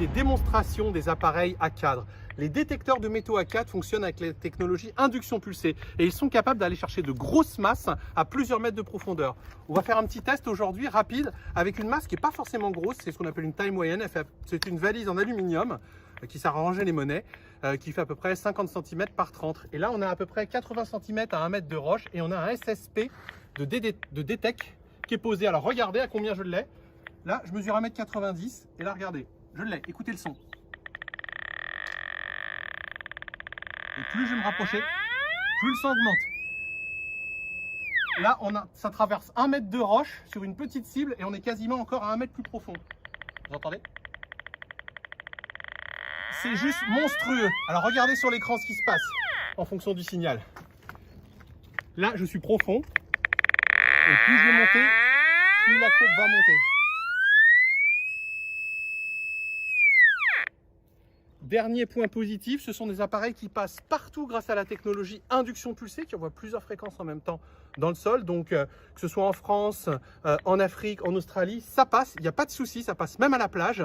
des démonstrations des appareils à cadre. Les détecteurs de métaux à cadre fonctionnent avec la technologie induction pulsée et ils sont capables d'aller chercher de grosses masses à plusieurs mètres de profondeur. On va faire un petit test aujourd'hui rapide avec une masse qui n'est pas forcément grosse, c'est ce qu'on appelle une taille moyenne. C'est une valise en aluminium qui sert à ranger les monnaies, qui fait à peu près 50 cm par 30. Et là, on a à peu près 80 cm à 1 mètre de roche et on a un SSP de DTEC qui est posé. Alors regardez à combien je l'ai. Là, je mesure 1,90 m et là, regardez, je l'ai. Écoutez le son. Et plus je vais me rapprocher, plus le son augmente. Là, ça traverse 1 mètre de roche sur une petite cible et on est quasiment encore à 1 mètre plus profond. Vous entendez? C'est juste monstrueux. Alors regardez sur l'écran ce qui se passe en fonction du signal. Là, je suis profond. Et plus je vais monter, plus la courbe va monter. Dernier point positif, ce sont des appareils qui passent partout grâce à la technologie induction pulsée, qui envoie plusieurs fréquences en même temps dans le sol. Donc, que ce soit en France, en Afrique, en Australie, ça passe, il n'y a pas de souci, ça passe même à la plage.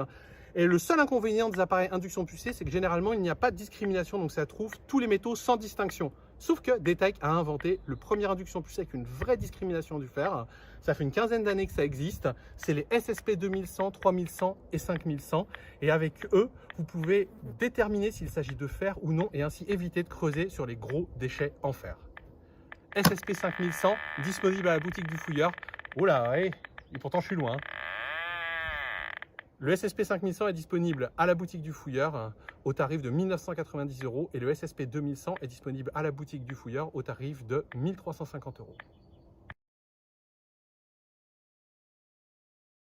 Et le seul inconvénient des appareils induction pulsée, c'est que généralement, il n'y a pas de discrimination, donc ça trouve tous les métaux sans distinction. Sauf que DTEC a inventé le premier induction pulsée avec une vraie discrimination du fer. Ça fait une quinzaine d'années que ça existe. C'est les SSP 2100, 3100 et 5100. Et avec eux, vous pouvez déterminer s'il s'agit de fer ou non et ainsi éviter de creuser sur les gros déchets en fer. SSP 5100, disponible à la boutique du fouilleur. Oh là, et pourtant je suis loin. Le SSP 5100 est disponible à la boutique du fouilleur au tarif de 1 990 € et le SSP 2100 est disponible à la boutique du fouilleur au tarif de 1 350 €.